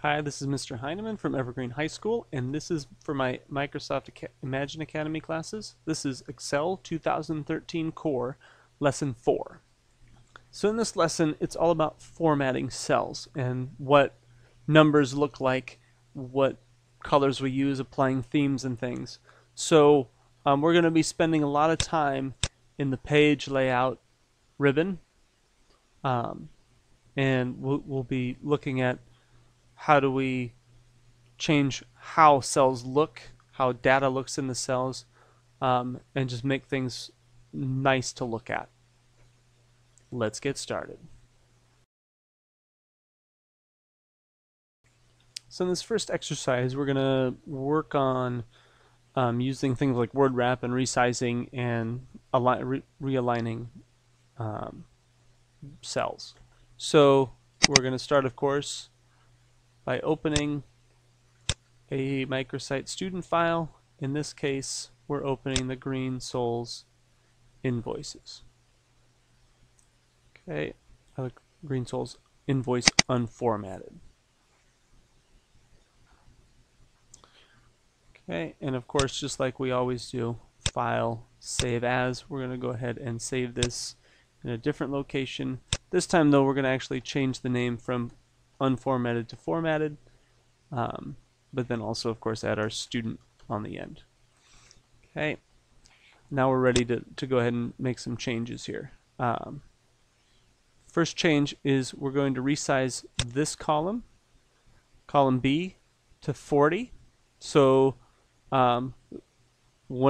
Hi, this is Mr. Heineman from Evergreen High School, and this is for my Microsoft Imagine Academy classes. This is Excel 2013 Core, Lesson 4. So in this lesson, it's all about formatting cells and what numbers look like, what colors we use, applying themes and things. So we're going to be spending a lot of time in the page layout ribbon, and we'll be looking at how do we change how cells look, how data looks in the cells, and just make things nice to look at. Let's get started. So in this first exercise, we're going to work on using things like Wordwrap and resizing and realigning cells. So we're going to start, of course, by opening a microsite student file. In this case, we're opening the Green Souls invoices. Okay, Green Souls invoice unformatted. Okay, and of course, just like we always do, File, Save As. We're going to go ahead and save this in a different location. This time, though, we're going to actually change the name from unformatted to formatted, but then also, of course, add our student on the end. Okay, now we're ready to go ahead and make some changes here. First change is we're going to resize this column, column B, to 40. So one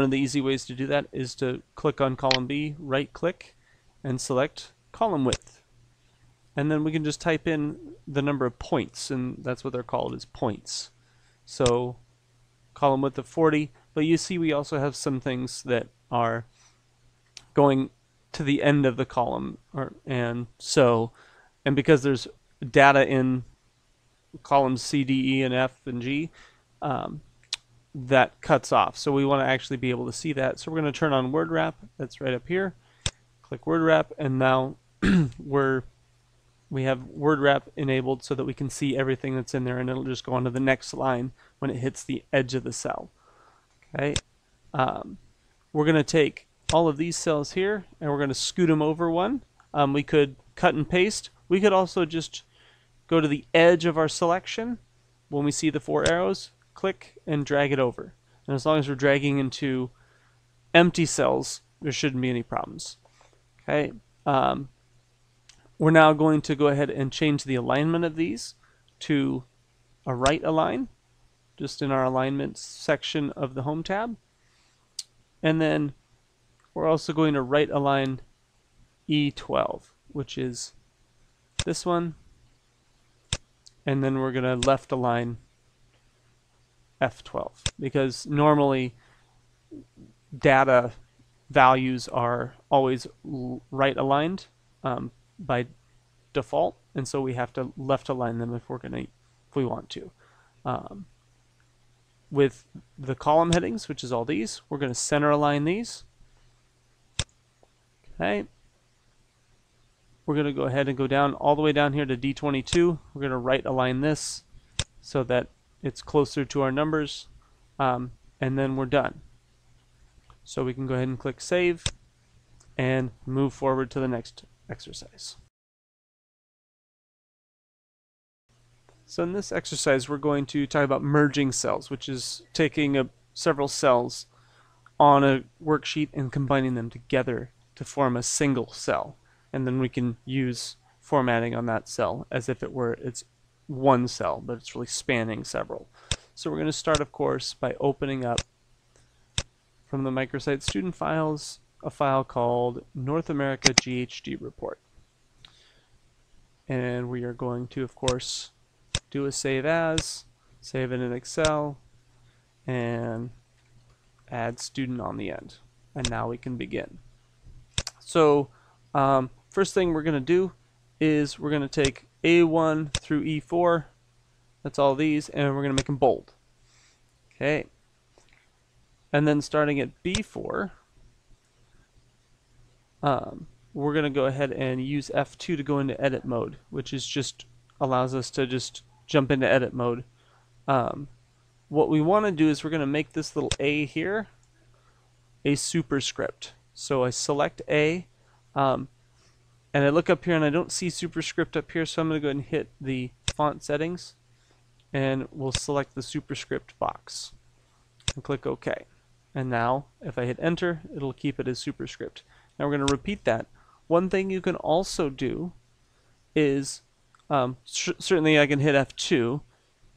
of the easy ways to do that is to click on column B, right click, and select column width. And then we can just type in the number of points, and that's what they're called, is points. So column width of 40, but you see we also have some things that are going to the end of the column, and because there's data in columns C, D, E, and F, and G, that cuts off. So we want to actually be able to see that. So we're going to turn on Wordwrap. That's right up here. Click Wordwrap, and now we have Wordwrap enabled so that we can see everything that's in there, and it'll just go on to the next line when it hits the edge of the cell. Okay. We're going to take all of these cells here, and we're going to scoot them over one. We could cut and paste. We could also just go to the edge of our selection. When we see the 4 arrows, click and drag it over. And as long as we're dragging into empty cells, there shouldn't be any problems. Okay. We're now going to go ahead and change the alignment of these to a right align, just in our alignment section of the Home tab. And then we're also going to right align E12, which is this one. And then we're going to left align F12, because normally data values are always right aligned by default, and so we have to left align them if we want to. With the column headings, which is all these, we're going to center align these. Okay. We're going to go ahead and go down all the way down here to D22. We're going to right align this so that it's closer to our numbers, and then we're done. So we can go ahead and click Save and move forward to the next exercise. So in this exercise, we're going to talk about merging cells, which is taking several cells on a worksheet and combining them together to form a single cell. And then we can use formatting on that cell as if it's one cell, but it's really spanning several. So we're going to start, of course, by opening up from the microsite student files a file called North America GHG Report. And we are going to, of course, do a save as, save it in Excel, and add student on the end. And now we can begin. So first thing we're going to do is we're going to take A1 through E4, that's all these, and we're going to make them bold. Okay. And then starting at B4, we're going to go ahead and use F2 to go into edit mode, which is just allows us to just jump into edit mode. What we want to do is we're going to make this little A here a superscript. So I select A, and I look up here and I don't see superscript up here, so I'm going to go ahead and hit the font settings, and we'll select the superscript box and click OK. And now if I hit enter, it'll keep it as superscript. Now we're going to repeat that. One thing you can also do is certainly I can hit F2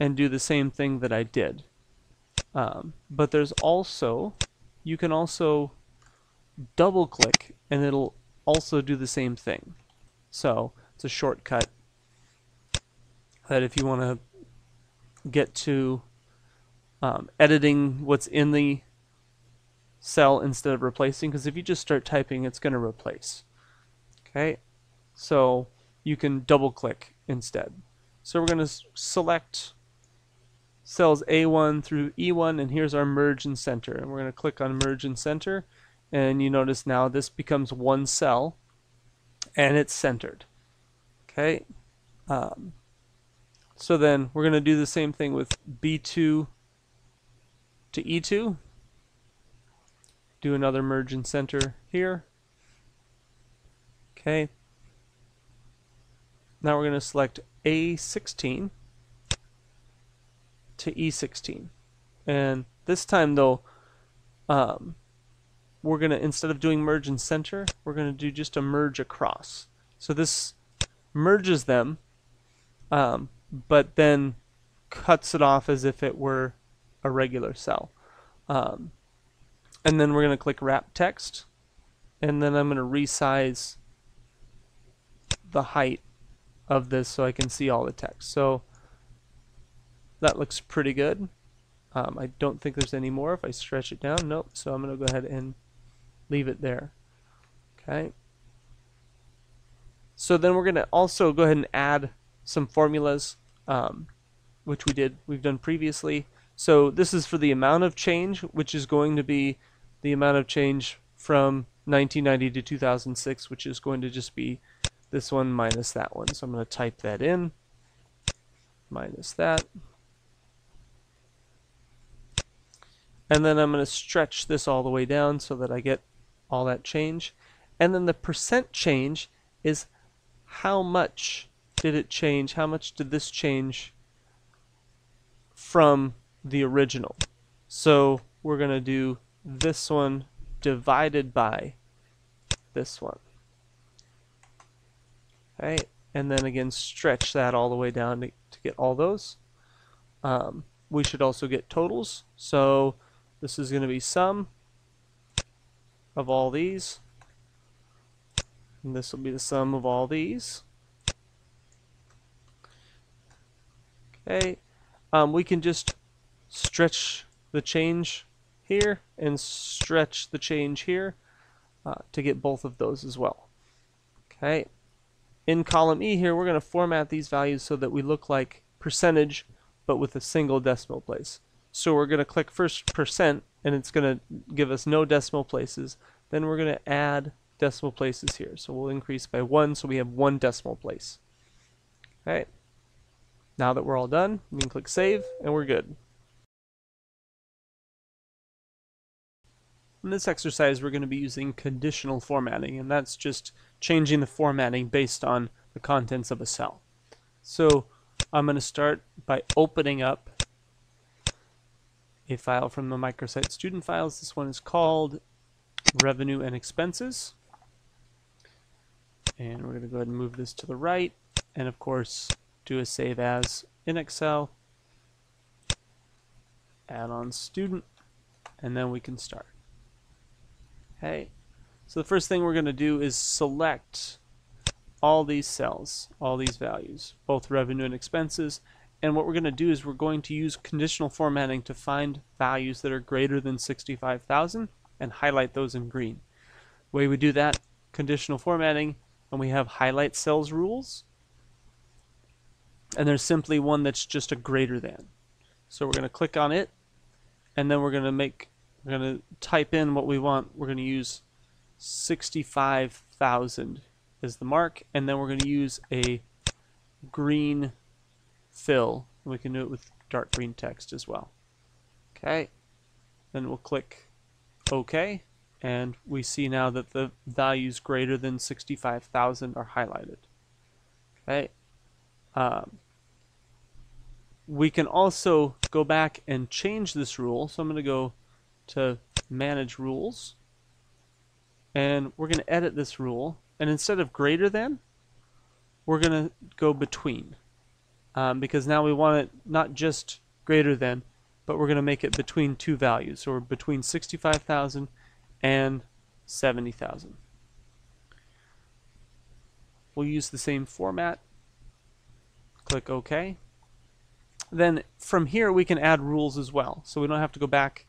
and do the same thing that I did. But there's also, you can also double click and it'll also do the same thing. So it's a shortcut that if you want to get to editing what's in the cell instead of replacing, because if you just start typing, it's going to replace. Okay, so you can double click instead. So we're going to select cells A1 through E1, and here's our merge and center, and we're going to click on merge and center, and you notice now this becomes one cell and it's centered. Okay, so then we're going to do the same thing with B2 to E2. Do another merge and center here. Okay, now we're going to select A16 to E16, and this time though we're going to, instead of doing merge and center, we're going to do just a merge across. So this merges them, but then cuts it off as if it were a regular cell. And then we're going to click wrap text, and then I'm going to resize the height of this so I can see all the text. So that looks pretty good. I don't think there's any more. If I stretch it down, nope. So I'm going to go ahead and leave it there. Okay. So then we're going to also go ahead and add some formulas, which we've done previously. So this is for the amount of change, which is going to be the amount of change from 1990 to 2006, which is going to just be this one minus that one. So I'm going to type that in, minus that. And then I'm going to stretch this all the way down so that I get all that change. And then the percent change is how much did it change, how much did this change from the original. So we're going to do this one divided by this one. Okay, and then again stretch that all the way down to get all those. We should also get totals. So this is going to be sum of all these, and this will be the sum of all these. Okay, we can just stretch the change here and stretch the change here to get both of those as well. Okay, in column E here, we're going to format these values so that we look like percentage, but with a single decimal place. So we're going to click first percent, and it's going to give us no decimal places. Then we're going to add decimal places here. So we'll increase by 1, so we have 1 decimal place. Okay. Now that we're all done, we can click save, and we're good. In this exercise, we're going to be using conditional formatting, and that's just changing the formatting based on the contents of a cell. So I'm going to start by opening up a file from the microsite student files. This one is called Revenue and Expenses. And we're going to go ahead and move this to the right, and of course do a save as in Excel, add on student, and then we can start. Okay, so the first thing we're going to do is select all these cells, all these values, both revenue and expenses. And what we're going to do is we're going to use conditional formatting to find values that are greater than 65,000 and highlight those in green. The way we do that, conditional formatting, and we have highlight cells rules. And there's simply one that's just a greater than. So we're going to click on it, and then we're going to type in what we want. We're going to use 65,000 as the mark, and then we're going to use a green fill We can do it with dark green text as well. Okay, then we'll click OK, and we see now that the values greater than 65,000 are highlighted. Okay. We can also go back and change this rule. So I'm going to go to Manage Rules, and we're going to edit this rule. And instead of greater than, we're going to go between, because now we want it not just greater than, but we're going to make it between two values. So we're between 65,000 and 70,000. We'll use the same format. Click OK. Then from here we can add rules as well. So we don't have to go back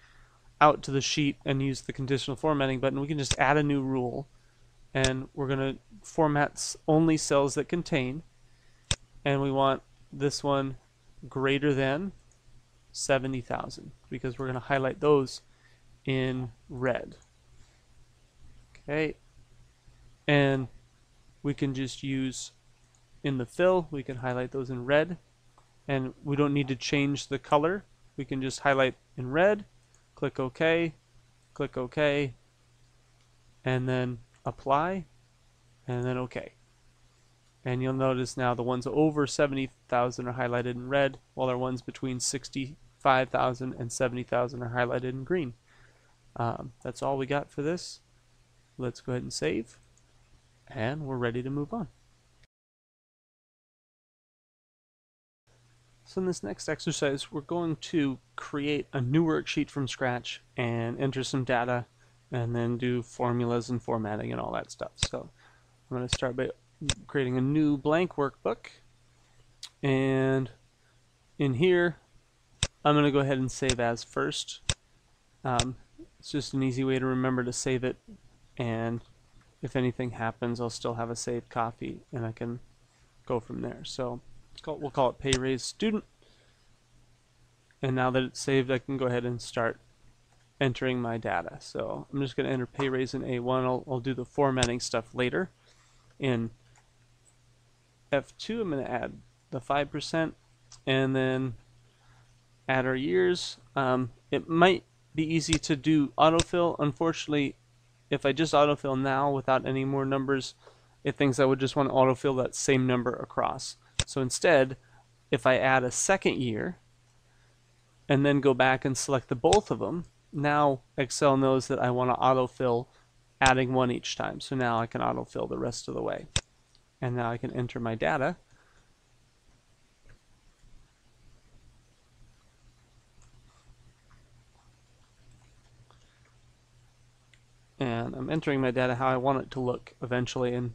out to the sheet and use the conditional formatting button. We can just add a new rule, and we're going to format only cells that contain, and we want this one greater than 70,000 because we're going to highlight those in red. Okay, and we can just use in the fill, we can highlight those in red, and we don't need to change the color. We can just highlight in red, click OK, and then apply, and then OK. And you'll notice now the ones over 70,000 are highlighted in red, while our ones between 65,000 and 70,000 are highlighted in green. That's all we got for this. Let's go ahead and save, and we're ready to move on. So in this next exercise, we're going to create a new worksheet from scratch and enter some data, and then do formulas and formatting and all that stuff. So I'm going to start by creating a new blank workbook, and in here I'm going to go ahead and save as first. It's just an easy way to remember to save it, and if anything happens I'll still have a saved copy and I can go from there. So we'll call it Pay Raise Student, and now that it's saved I can go ahead and start entering my data. So I'm just going to enter Pay Raise in A1. I'll do the formatting stuff later. In F2 I'm going to add the 5% and then add our years. It might be easy to do autofill. Unfortunately, if I just autofill now without any more numbers, it thinks I would just want to autofill that same number across. So instead, if I add a second year and then go back and select the both of them, now Excel knows that I want to autofill adding one each time. So now I can autofill the rest of the way. And now I can enter my data. And I'm entering my data how I want it to look eventually, and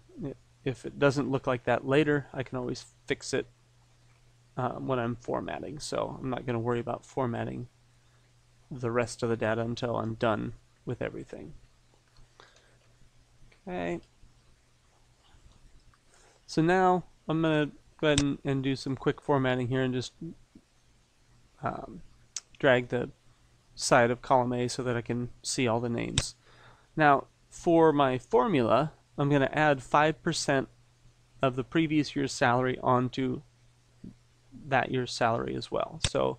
if it doesn't look like that later, I can always fix it when I'm formatting. So I'm not going to worry about formatting the rest of the data until I'm done with everything. Okay. So now I'm going to go ahead and do some quick formatting here and just drag the side of column A so that I can see all the names. Now, for my formula, I'm going to add 5% of the previous year's salary onto that year's salary as well. So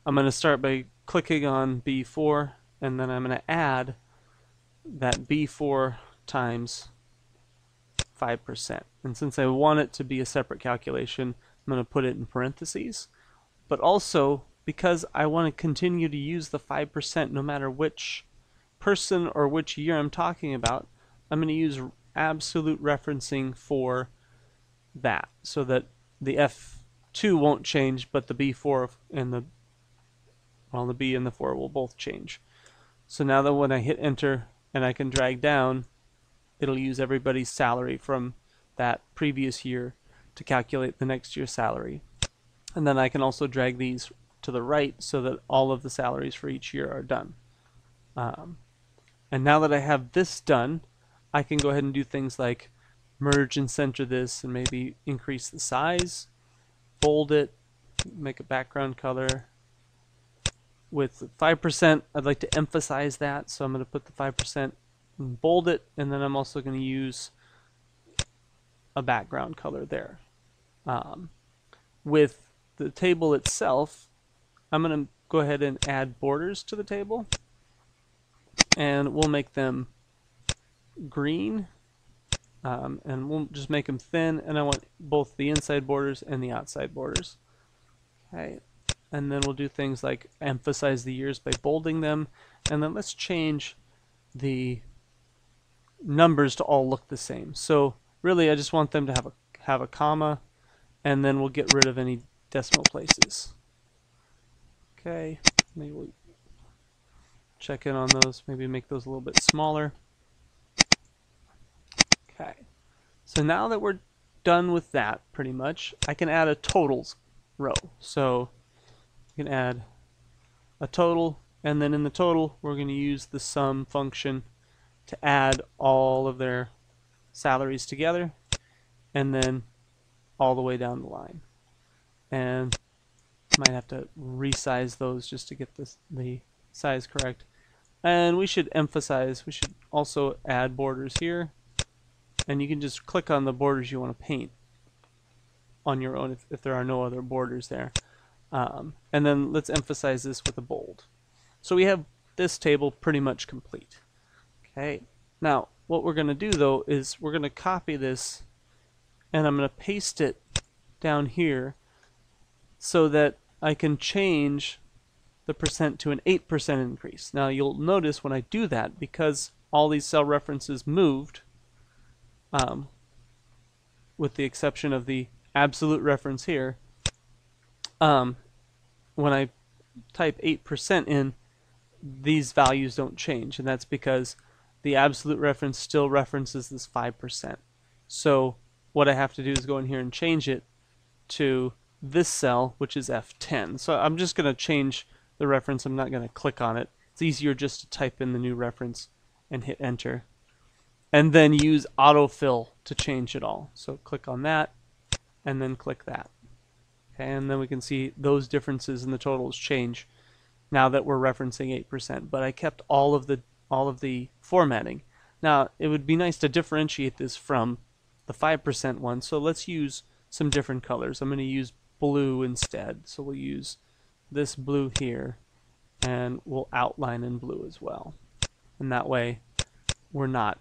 I'm going to start by clicking on B4, and then I'm going to add that B4 times 5%. And since I want it to be a separate calculation, I'm going to put it in parentheses. But also, because I want to continue to use the 5% no matter which person or which year I'm talking about, I'm going to use absolute referencing for that, so that the F2 won't change, but the B4 and the B and the 4 will both change. So now that when I hit enter and I can drag down, it'll use everybody's salary from that previous year to calculate the next year's salary. And then I can also drag these to the right so that all of the salaries for each year are done. And now that I have this done, I can go ahead and do things like merge and center this, and maybe increase the size, bold it, make a background color. With 5%, I'd like to emphasize that, so I'm going to put the 5% and bold it, and then I'm also going to use a background color there. With the table itself, I'm going to go ahead and add borders to the table, and we'll make them green, and we'll just make them thin, and I want both the inside borders and the outside borders. Okay, and then we'll do things like emphasize the years by bolding them, and then let's change the numbers to all look the same. So really I just want them to have a comma, and then we'll get rid of any decimal places. Okay, maybe we'll check in on those, maybe make those a little bit smaller. Okay, so now that we're done with that pretty much, I can add a totals row. So you can add a total, and then in the total we're going to use the sum function to add all of their salaries together, and then all the way down the line. And might have to resize those just to get the size correct. And we should also add borders here, and you can just click on the borders you want to paint on your own if there are no other borders there. And then let's emphasize this with a bold. So we have this table pretty much complete. Okay, now what we're going to do though is we're going to copy this, and I'm going to paste it down here so that I can change the percent to an 8% increase. Now you'll notice when I do that, because all these cell references moved, with the exception of the absolute reference here, when I type 8% in, these values don't change, and that's because the absolute reference still references this 5%. So what I have to do is go in here and change it to this cell, which is F10. So I'm just going to change the reference. I'm not going to click on it. It's easier just to type in the new reference and hit enter, and then use autofill to change it all. So click on that and then click that. Okay, and then we can see those differences in the totals change now that we're referencing 8%, but I kept all of the formatting. Now it would be nice to differentiate this from the 5% one, so let's use some different colors. I'm going to use blue instead. So we'll use this blue here, and we'll outline in blue as well. And that way we're not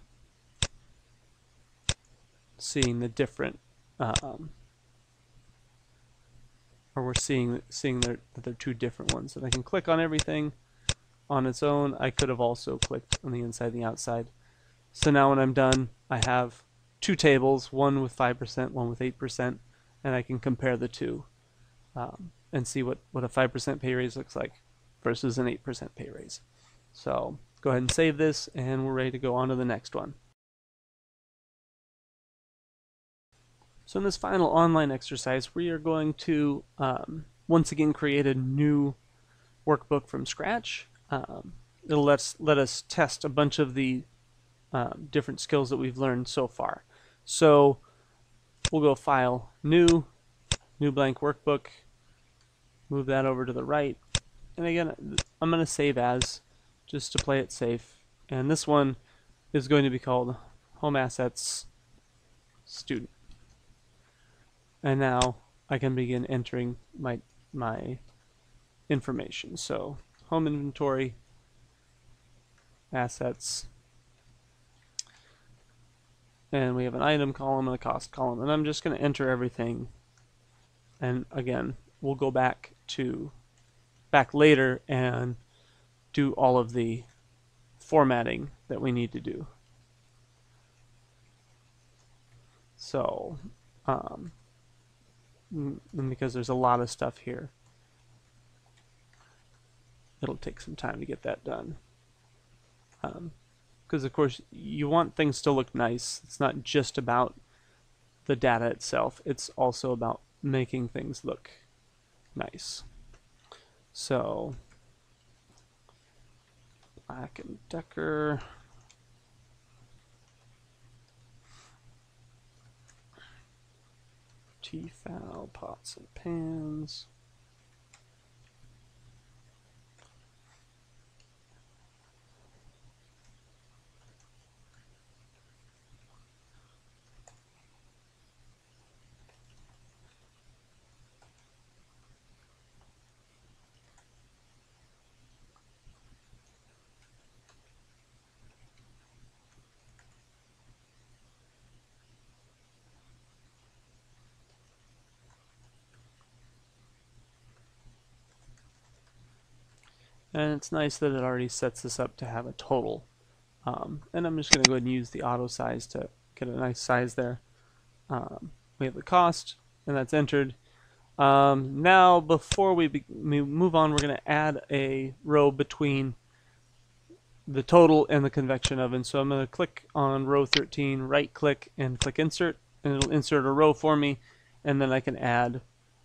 seeing the different, or we're seeing that they're two different ones. And I can click on everything on its own. I could have also clicked on the inside and the outside. So now when I'm done, I have two tables, one with 5%, one with 8%, and I can compare the two and see what a 5% pay raise looks like versus an 8% pay raise. So go ahead and save this, and we're ready to go on to the next one. So in this final online exercise, we are going to once again create a new workbook from scratch. It'll let us test a bunch of the different skills that we've learned so far. So we'll go File, New blank workbook, move that over to the right, and again I'm going to save as just to play it safe. And this one is going to be called Home Assets Student. And now I can begin entering my information. So home inventory, assets, and we have an item column and a cost column, and I'm just going to enter everything. And again, we'll go back later and do all of the formatting that we need to do. So and because there's a lot of stuff here, it'll take some time to get that done. Because of course you want things to look nice. It's not just about the data itself, it's also about making things look nice. So Black and Decker, Tefal, pots and pans, And it's nice that it already sets this up to have a total. And I'm just going to go ahead and use the auto size to get a nice size there. We have the cost, and that's entered. Now, before we move on, we're going to add a row between the total and the convection oven. So I'm going to click on row 13, right click, and click insert, and it'll insert a row for me, and then I can add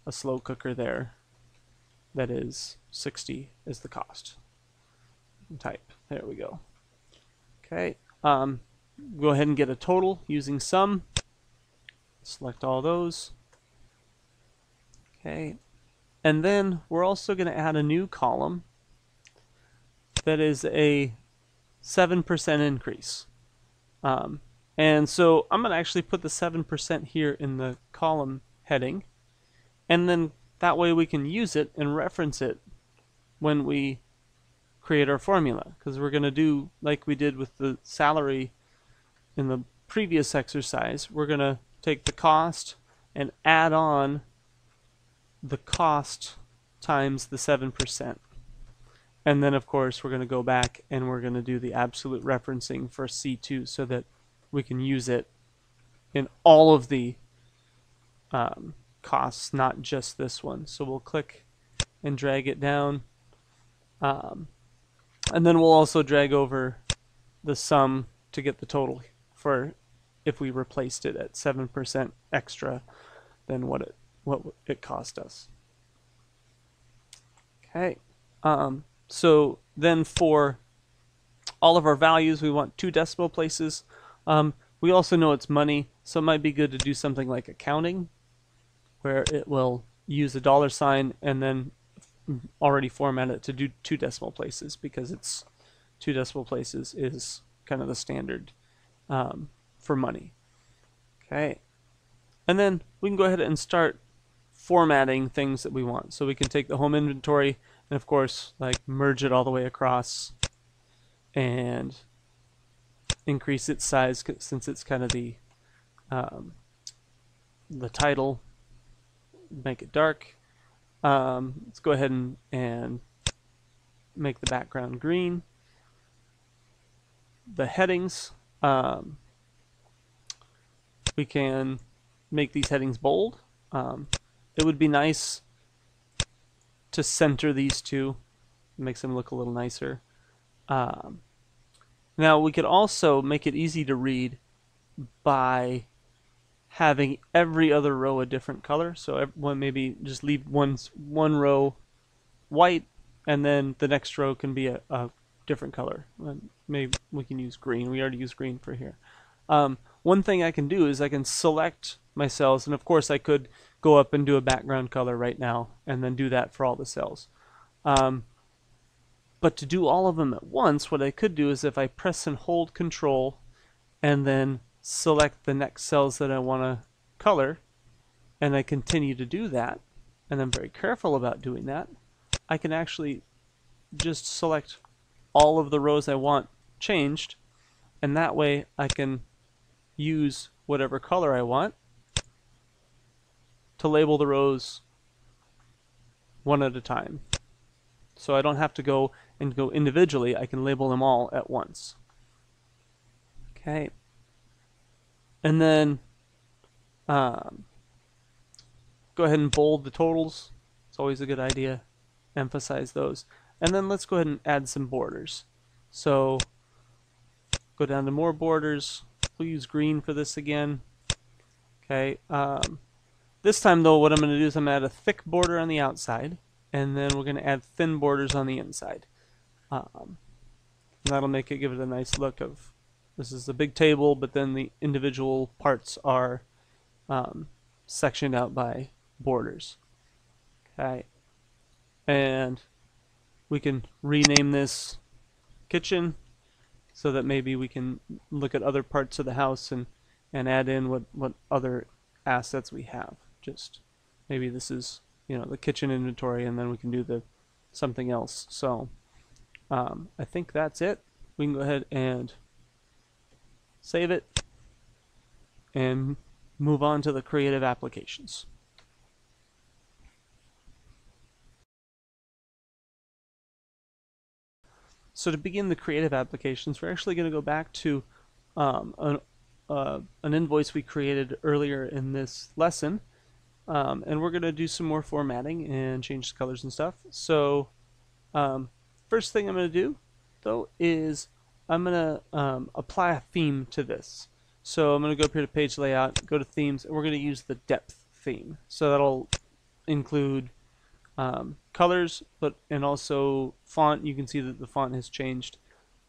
a slow cooker there that is 60 is the cost. Type. There we go. Okay. Go ahead and get a total using sum. Select all those. Okay. And then we're also going to add a new column that is a 7% increase. And so I'm going to actually put the 7% here in the column heading, and then that way we can use it and reference it when we create our formula, because we're going to do like we did with the salary in the previous exercise. We're going to take the cost and add on the cost times the 7%. And then, of course, we're going to go back and we're going to do the absolute referencing for C2 so that we can use it in all of the costs, not just this one. So we'll click and drag it down. And then we'll also drag over the sum to get the total for if we replaced it at 7% extra than what it cost us. Okay. So then for all of our values, we want 2 decimal places. We also know it's money, so it might be good to do something like accounting, where it will use a $ and then already format it to do 2 decimal places, because it's 2 decimal places is kind of the standard for money. Okay. And then we can go ahead and start formatting things that we want. So we can take the home inventory and, of course, like merge it all the way across and increase its size since it's kind of the title. Make it dark. Let's go ahead and make the background green. The headings, we can make these headings bold. It would be nice to center these two. It makes them look a little nicer. Now we could also make it easy to read by having every other row a different color. So maybe just leave one row white, and then the next row can be a different color. Maybe we can use green. We already use green for here. One thing I can do is I can select my cells, and of course I could go up and do a background color right now and then do that for all the cells. But to do all of them at once, what I could do is if I press and hold Control and then select the next cells that I want to color, and I continue to do that, and I'm very careful about doing that, I can actually just select all of the rows I want changed, and that way I can use whatever color I want to label the rows one at a time. So I don't have to go individually, I can label them all at once. Okay. And then go ahead and bold the totals. It's always a good idea. Emphasize those. And then let's go ahead and add some borders. So go down to more borders. We'll use green for this again. Okay. This time though, what I'm going to do is I'm going to add a thick border on the outside, and then we're going to add thin borders on the inside. That'll make it, give it a nice look of, this is a big table, but then the individual parts are sectioned out by borders. Okay. And we can rename this kitchen so that maybe we can look at other parts of the house and add in what other assets we have. Just maybe this is, you know, the kitchen inventory, and then we can do something else. So I think that's it. We can go ahead and save it and move on to the creative applications. So to begin the creative applications, we're actually going to go back to um, an, an invoice we created earlier in this lesson, and we're going to do some more formatting and change the colors and stuff. So first thing I'm going to do, though, is I'm going to apply a theme to this. So I'm going to go up here to page layout, go to themes, and we're going to use the depth theme. So that'll include colors, and also font. You can see that the font has changed.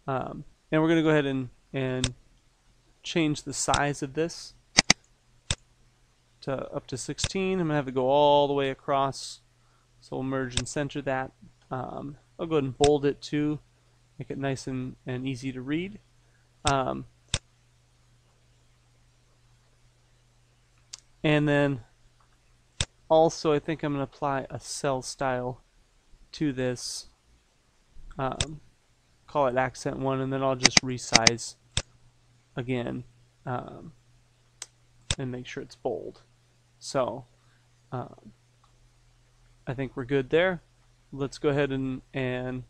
And we're going to go ahead and change the size of this to up to 16. I'm going to have it go all the way across. So we'll merge and center that. I'll go ahead and bold it too, make it nice and easy to read. And then also I think I'm going to apply a cell style to this. Call it accent 1, and then I'll just resize again and make sure it's bold. So I think we're good there. Let's go ahead and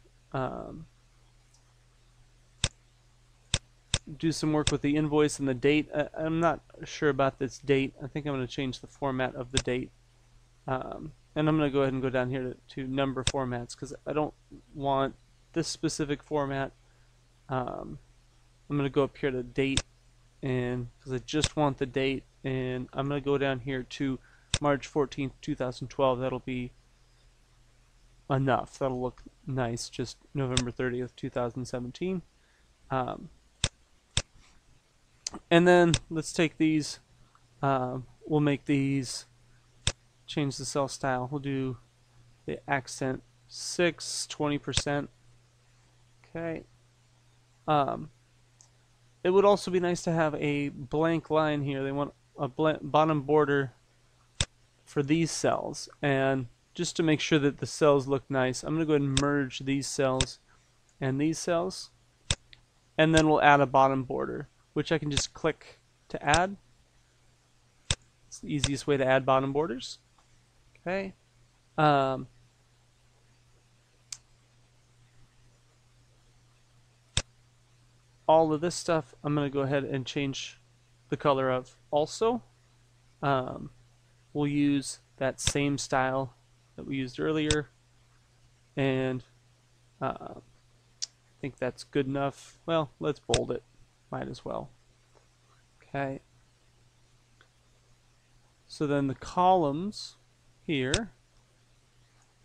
do some work with the invoice and the date. I'm not sure about this date. I think I'm going to change the format of the date. And I'm going to go ahead and go down here to number formats because I don't want this specific format. I'm going to go up here to date, and because I just want the date, and I'm going to go down here to March 14th, 2012. That'll be enough. That'll look nice. Just November 30th, 2017. And then let's take these. We'll make these. Change the cell style. We'll do the accent 6, 20%. Okay. It would also be nice to have a blank line here. They want a bottom border for these cells, and just to make sure that the cells look nice, I'm going to go ahead and merge these cells and these cells, and then we'll add a bottom border, which I can just click to add. It's the easiest way to add bottom borders. Okay. All of this stuff I'm going to go ahead and change the color of also. We'll use that same style that we used earlier, and I think that's good enough. Well, let's bold it. Might as well. Okay. So then the columns here,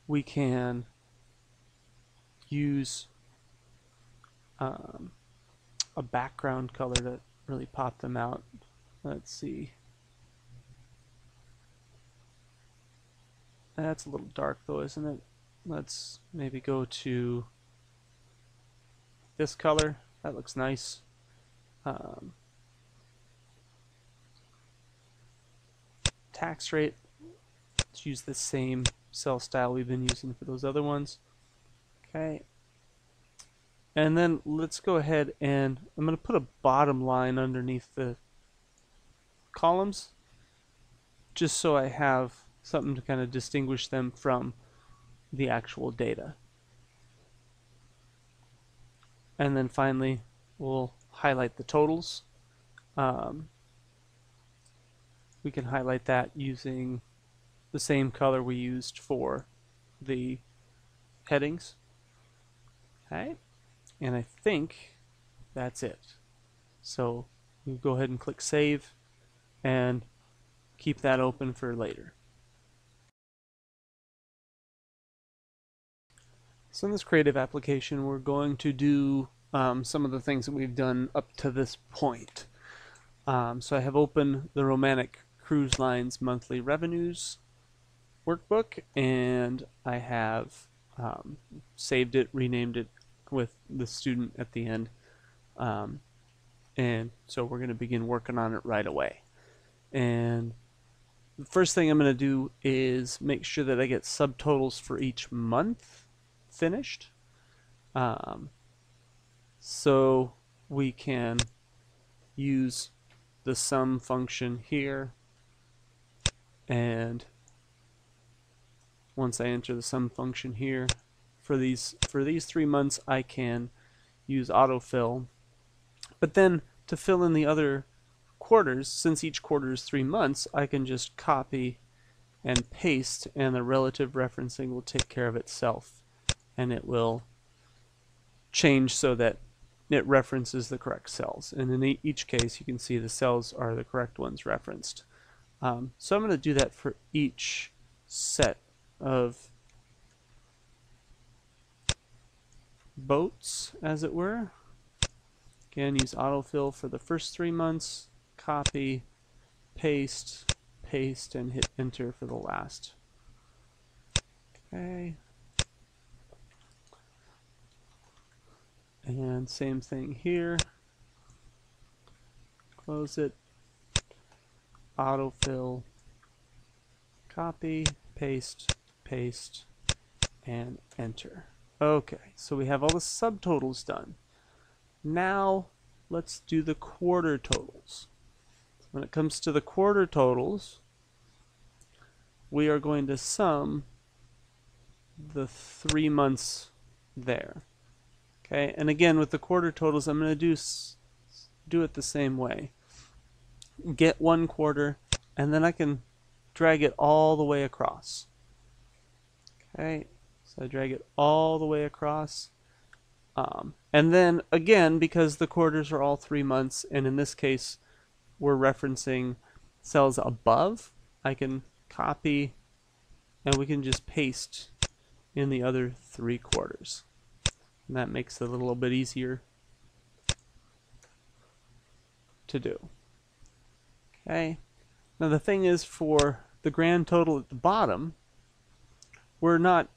we can use a background color to really pop them out. Let's see. That's a little dark though, isn't it? Let's maybe go to this color. That looks nice. Tax rate. Let's use the same cell style we've been using for those other ones. Okay. And then let's go ahead and I'm going to put a bottom line underneath the columns just so I have something to kind of distinguish them from the actual data. And then finally we'll highlight the totals. We can highlight that using the same color we used for the headings. Okay. And I think that's it. So we'll go ahead and click save and keep that open for later. So in this creative application, we're going to do some of the things that we've done up to this point. So I have opened the Romantic Cruise Lines monthly revenues workbook, and I have saved it, renamed it with the student at the end. And so we're going to begin working on it right away. And the first thing I'm going to do is make sure that I get subtotals for each month finished. So we can use the sum function here, and once I enter the sum function here for these 3 months, I can use autofill. But then to fill in the other quarters, since each quarter is 3 months, I can just copy and paste, and the relative referencing will take care of itself, and it will change so that it references the correct cells. And in each case, you can see the cells are the correct ones referenced. So I'm going to do that for each set of boats, as it were. Again, use autofill for the first 3 months, copy, paste, paste, and hit enter for the last. Okay. And same thing here. Close it, autofill, copy, paste, paste, and enter. Okay, so we have all the subtotals done. Now let's do the quarter totals. When it comes to the quarter totals, we are going to sum the 3 months there. Okay, and again with the quarter totals, I'm going to do it the same way. Get one quarter, and then I can drag it all the way across. Okay, so I drag it all the way across. And then again, because the quarters are all 3 months, and in this case we're referencing cells above, I can copy and we can just paste in the other 3 quarters. And that makes it a little bit easier to do. Okay. Now the thing is, for the grand total at the bottom, we're not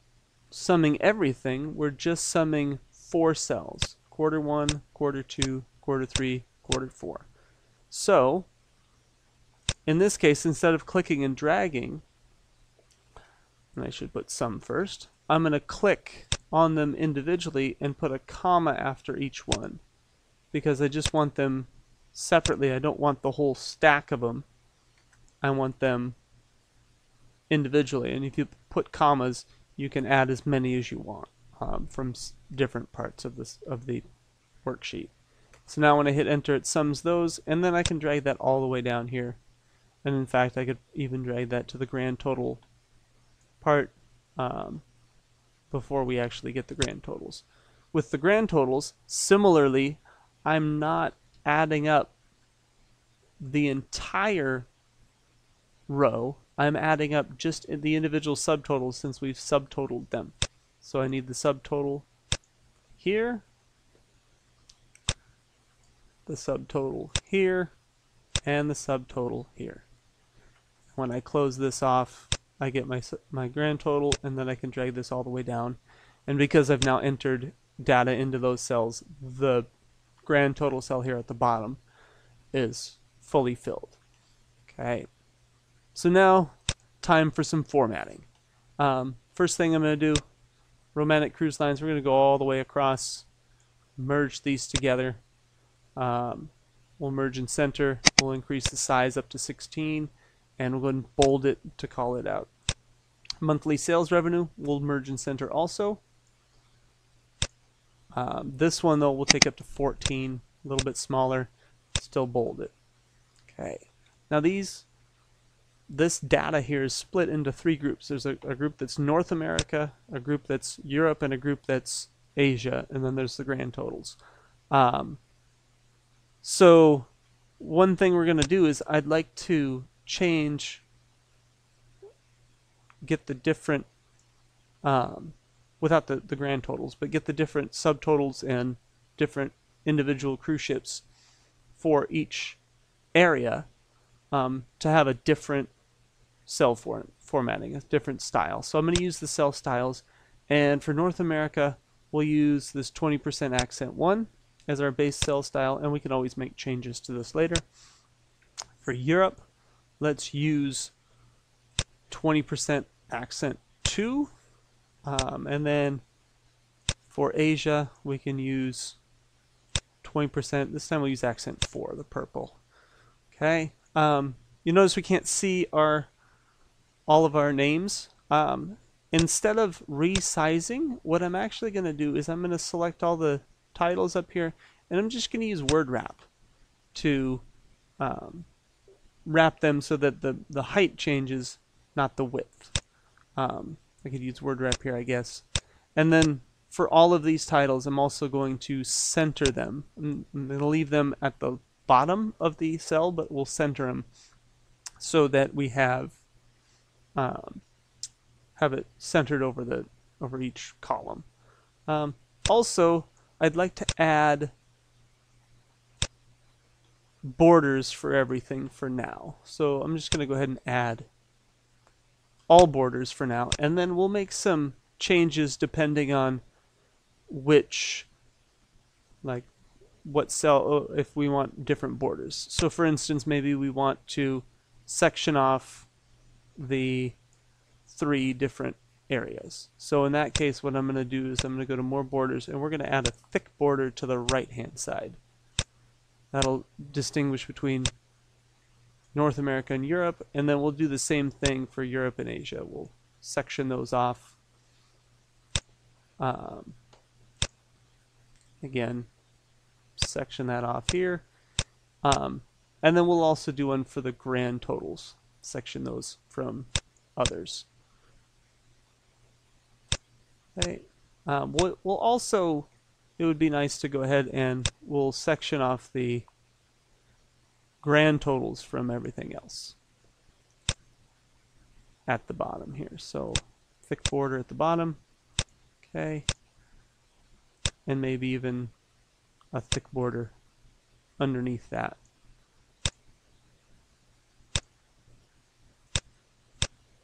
summing everything, we're just summing 4 cells. Quarter 1, quarter 2, quarter 3, quarter 4. So, in this case, instead of clicking and dragging, and I should put sum first, I'm going to click on them individually and put a comma after each one, because I just want them separately. I don't want the whole stack of them. I want them individually, and if you put commas, you can add as many as you want from different parts of the worksheet. So now when I hit enter, it sums those, and then I can drag that all the way down here. And in fact, I could even drag that to the grand total part before we actually get the grand totals. With the grand totals, similarly, I'm not adding up the entire row. I'm adding up just the individual subtotals, since we've subtotaled them. So I need the subtotal here, the subtotal here, and the subtotal here. When I close this off, I get my grand total, and then I can drag this all the way down. And because I've now entered data into those cells, the grand total cell here at the bottom is fully filled. Okay. So now, time for some formatting. First thing I'm going to do, romantic cruise lines, we're going to go all the way across, merge these together. We'll merge and center, we'll increase the size up to 16, and we'll go and bold it to call it out. Monthly sales revenue, we'll merge and center also. This one though, we'll take up to 14, a little bit smaller, still bold it. Okay. Now this data here is split into 3 groups. There's a group that's North America, a group that's Europe, and a group that's Asia, and then there's the grand totals. So one thing we're going to do is I'd like to get the different, without the grand totals, but get the different subtotals and different individual cruise ships for each area to have a different cell formatting, a different style. So I'm going to use the cell styles, and for North America we'll use this 20% accent 1 as our base cell style, and we can always make changes to this later. For Europe, let's use 20% accent 2, and then for Asia we can use 20%. This time we'll use accent 4, the purple. Okay. You notice we can't see all of our names. Instead of resizing, what I'm actually going to do is I'm going to select all the titles up here, and I'm just going to use Wordwrap to wrap them so that the height changes, not the width. I could use Wordwrap here, I guess. And then for all of these titles, I'm also going to center them. I'm going to leave them at the bottom of the cell, but we'll center them so that we have it centered over each column. Also, I'd like to add borders for everything for now. So I'm just going to go ahead and add all borders for now, and then we'll make some changes depending on which, like what cell, if we want different borders. So for instance, maybe we want to section off the 3 different areas. So in that case, what I'm going to do is I'm going to go to more borders, and we're going to add a thick border to the right hand side. That'll distinguish between North America and Europe, and then we'll do the same thing for Europe and Asia. We'll section those off. Again, section that off here. And then we'll also do one for the grand totals. Section those from others. Okay. We'll also, it would be nice to go ahead and we'll section off the grand totals from everything else at the bottom here. So thick border at the bottom. Okay. And maybe even a thick border underneath that.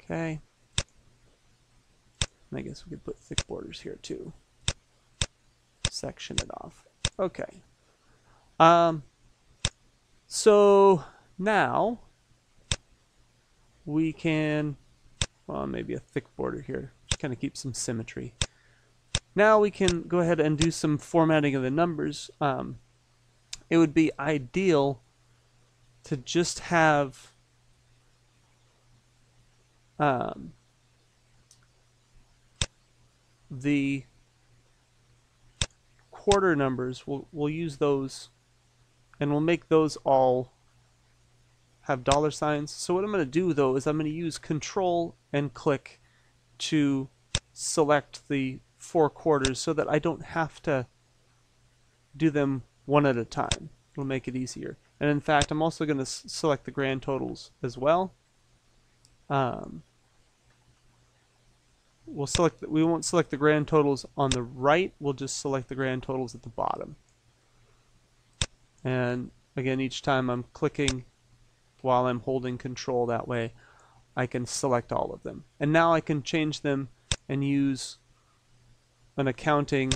Okay. And I guess we could put thick borders here too. Section it off. Okay. So now we can, well, maybe a thick border here. Just kind of keep some symmetry. Now we can go ahead and do some formatting of the numbers. It would be ideal to just have the quarter numbers. We'll use those, and we'll make those all have dollar signs. So what I'm going to do though is I'm going to use Control and click to select the 4 quarters so that I don't have to do them one at a time. It'll make it easier. And in fact, I'm also going to select the grand totals as well. We won't select the grand totals on the right. We'll just select the grand totals at the bottom. And again, each time I'm clicking while I'm holding Control, that way I can select all of them. And now I can change them and use an accounting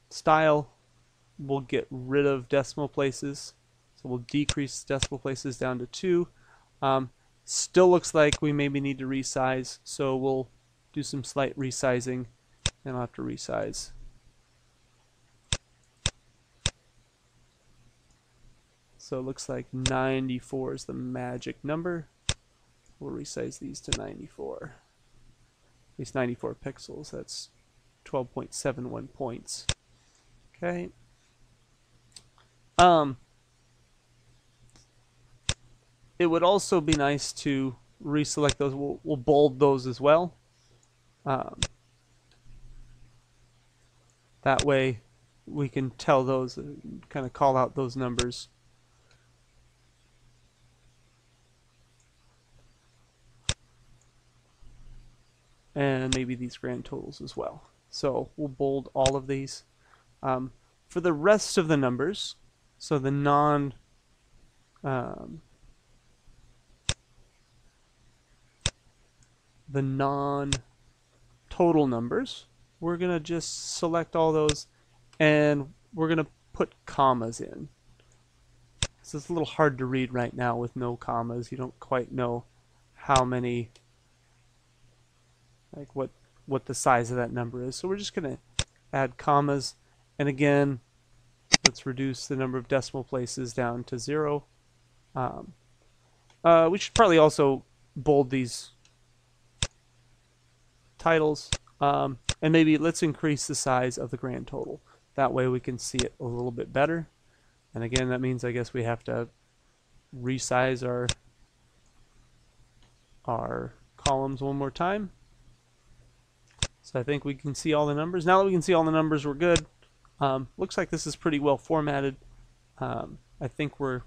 style. We'll get rid of decimal places. So we'll decrease decimal places down to 2. Still looks like we maybe need to resize, so we'll do some slight resizing, and I'll have to resize. So it looks like 94 is the magic number. We'll resize these to 94. At least 94 pixels. That's 12.71 points. Okay. It would also be nice to reselect those. We'll bold those as well. That way we can tell those, kind of call out those numbers. And maybe these grand totals as well. So we'll bold all of these. For the rest of the numbers, so the non-total numbers, we're going to just select all those, and we're going to put commas in. So it's a little hard to read right now with no commas. You don't quite know how many, like what the size of that number is. So we're just going to add commas, and again, let's reduce the number of decimal places down to 0. We should probably also bold these titles. And maybe let's increase the size of the grand total. That way we can see it a little bit better. And again, that means I guess we have to resize our columns one more time. So I think we can see all the numbers. Now that we can see all the numbers, we're good. Looks like this is pretty well formatted. I think we're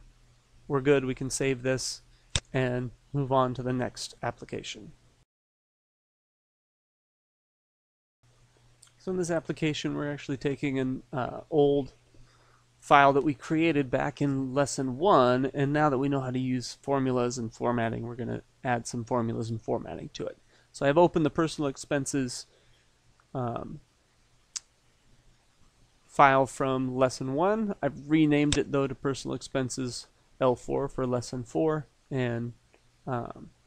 good. We can save this and move on to the next application. So in this application, we're actually taking an old file that we created back in lesson 1, and now that we know how to use formulas and formatting, we're going to add some formulas and formatting to it. So I've opened the personal expenses file from lesson 1. I've renamed it though to personal expenses L4 for lesson 4, and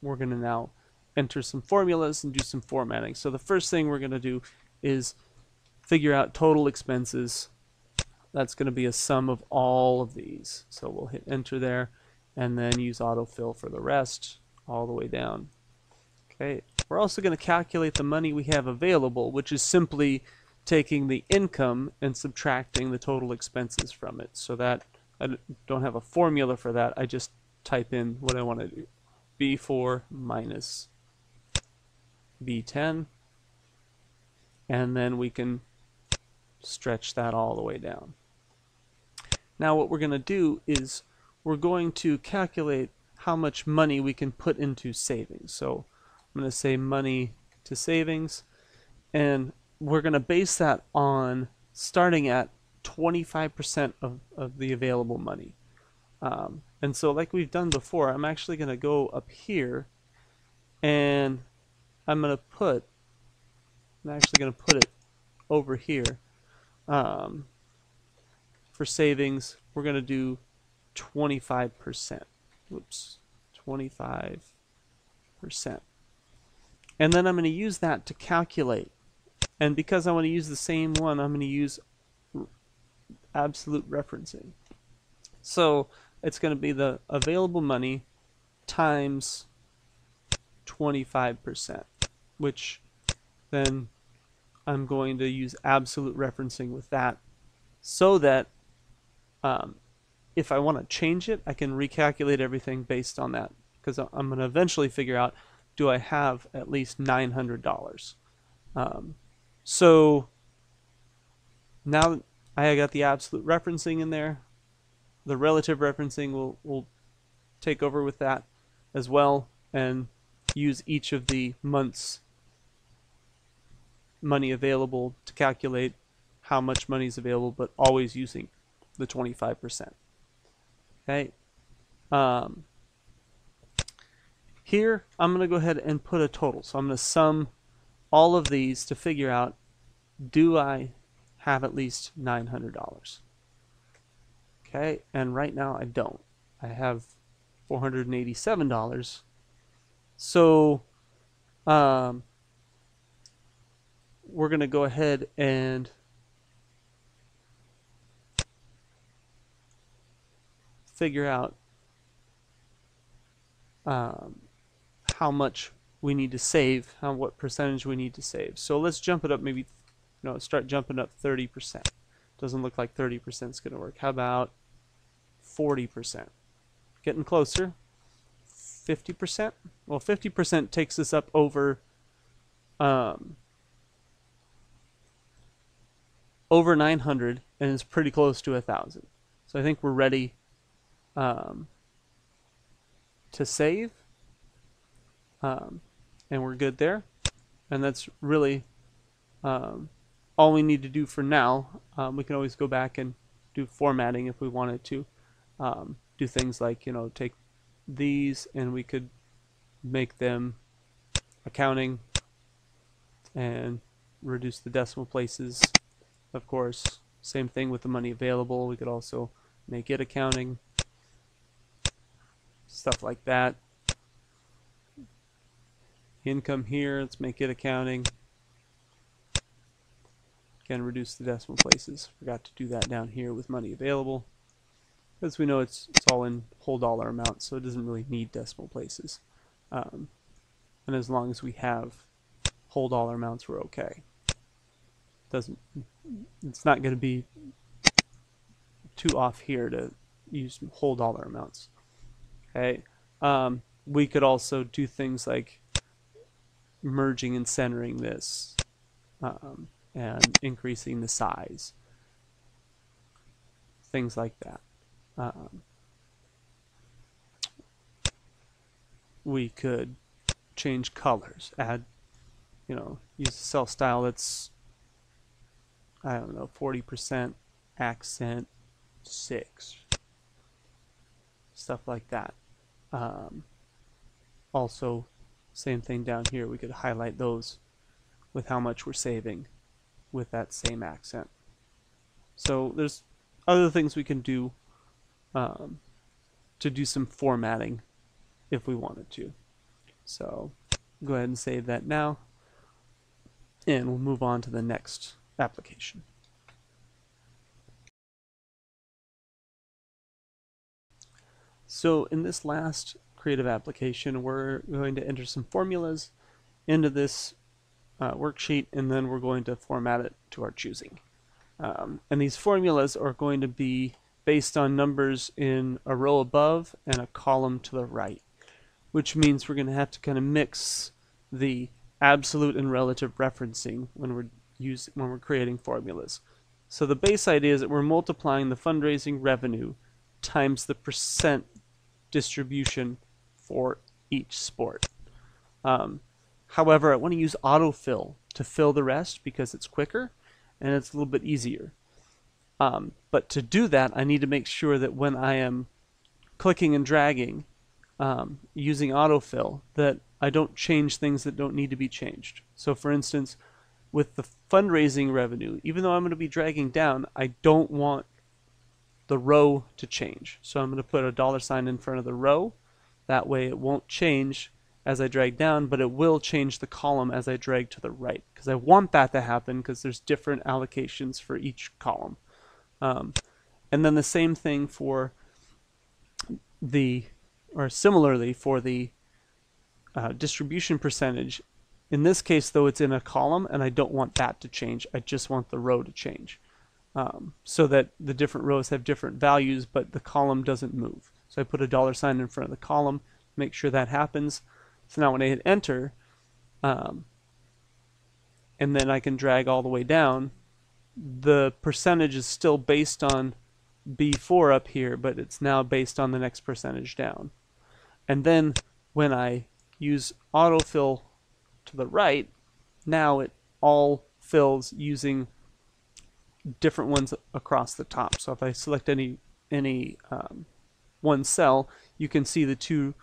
we're going to now enter some formulas and do some formatting. So the first thing we're going to do is figure out total expenses. That's going to be a sum of all of these. So we'll hit enter there and then use autofill for the rest all the way down. Okay, we're also going to calculate the money we have available, which is simply taking the income and subtracting the total expenses from it. So that I don't have a formula for that. I just type in what I want to do. B4 minus B10, and then we can stretch that all the way down. Now what we're going to do is we're going to calculate how much money we can put into savings. So I'm going to say money to savings, and we're going to base that on starting at 25% of the available money. And so like we've done before, I'm actually going to go up here and I'm actually going to put it over here. For savings, we're going to do 25%. Whoops, 25%. And then I'm going to use that to calculate. And because I want to use the same one, I'm going to use absolute referencing. So it's going to be the available money times 25%, which then I'm going to use absolute referencing with that so that if I want to change it, I can recalculate everything based on that, because I'm going to eventually figure out, do I have at least $900? So now I got the absolute referencing in there. The relative referencing will take over with that as well and use each of the months' money available to calculate how much money is available, but always using the 25%. Okay. Here I'm going to go ahead and put a total. So I'm going to sum all of these to figure out, do I have at least $900? Okay, and right now I don't. I have $487. So we're going to go ahead and figure out how much we need to save, what percentage we need to save. So let's jump it up, maybe start jumping up 30%. Doesn't look like 30% is going to work. How about 40%? Getting closer. 50%? Well, 50% takes us up over 900 and is pretty close to 1,000. So I think we're ready to save, and we're good there. And that's really all we need to do for now. We can always go back and do formatting if we wanted to. Do things like, take these and we could make them accounting and reduce the decimal places. Of course, same thing with the money available. We could also make it accounting, stuff like that. Income here, let's make it accounting. Again, reduce the decimal places. Forgot to do that down here with money available, because we know it's all in whole dollar amounts, so it doesn't really need decimal places. And as long as we have whole dollar amounts were okay. It's not going to be too off here to use whole dollar amounts. Okay. We could also do things like merging and centering this, and increasing the size, things like that. We could change colors, add, use a cell style that's, I don't know, 40% accent 6, stuff like that. Also, same thing down here, we could highlight those with how much we're saving with that same accent. So there's other things we can do to do some formatting if we wanted to. So go ahead and save that now, and we'll move on to the next application. So in this last creative application, we're going to enter some formulas into this worksheet, and then we're going to format it to our choosing. And these formulas are going to be based on numbers in a row above and a column to the right, which means we're going to have to kind of mix the absolute and relative referencing when we're creating formulas. So the base idea is that we're multiplying the fundraising revenue times the percent distribution for each sport. However, I want to use autofill to fill the rest because it's quicker and it's a little bit easier. But to do that, I need to make sure that when I am clicking and dragging using autofill, that I don't change things that don't need to be changed. So for instance, with the fundraising revenue, even though I'm going to be dragging down, I don't want the row to change. So I'm going to put a $sign in front of the row. That way it won't change as I drag down, but it will change the column as I drag to the right, because I want that to happen because there's different allocations for each column. And then the same thing for similarly for the distribution percentage. In this case, though, it's in a column, and I don't want that to change. I just want the row to change, so that the different rows have different values, but the column doesn't move. So I put a $sign in front of the column, make sure that happens. So now when I hit enter, and then I can drag all the way down, the percentage is still based on B4 up here, but it's now based on the next percentage down. And then when I use autofill to the right, now it all fills using different ones across the top. So if I select any one cell, you can see the two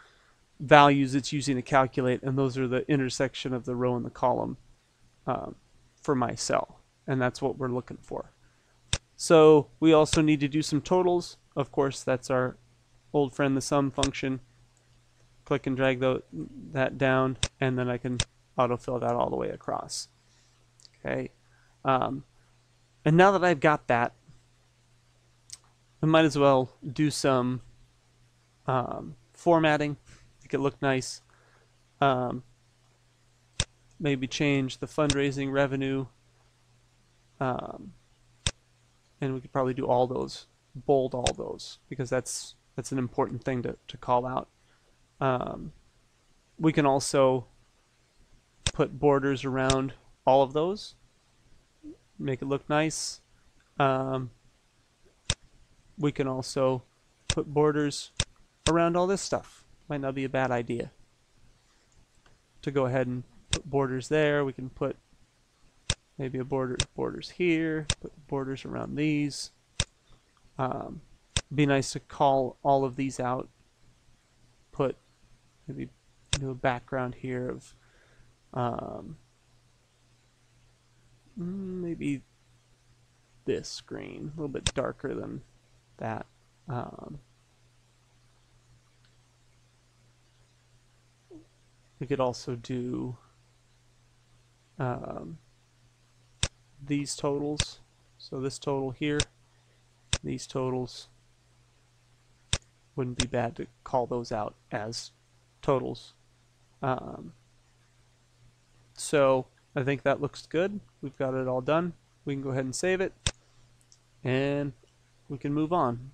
values it's using to calculate, and those are the intersection of the row and the column for my cell, and that's what we're looking for. So we also need to do some totals. Of course, that's our old friend, the sum function. Click and drag that down, and then I can autofill that all the way across. Okay, and now that I've got that, I might as well do some formatting, make it look nice. Maybe change the fundraising revenue, and we could probably do all those, bold all those, because that's an important thing to call out. We can also put borders around all of those, make it look nice. We can also put borders around all this stuff. Might not be a bad idea to go ahead and put borders there. We can put maybe a borders here, put borders around these. Be nice to call all of these out. Put maybe do a background here of maybe this green, a little bit darker than that. We could also do these totals. So this total here, these totals, wouldn't be bad to call those out as totals. So I think that looks good. We've got it all done. We can go ahead and save it, and we can move on.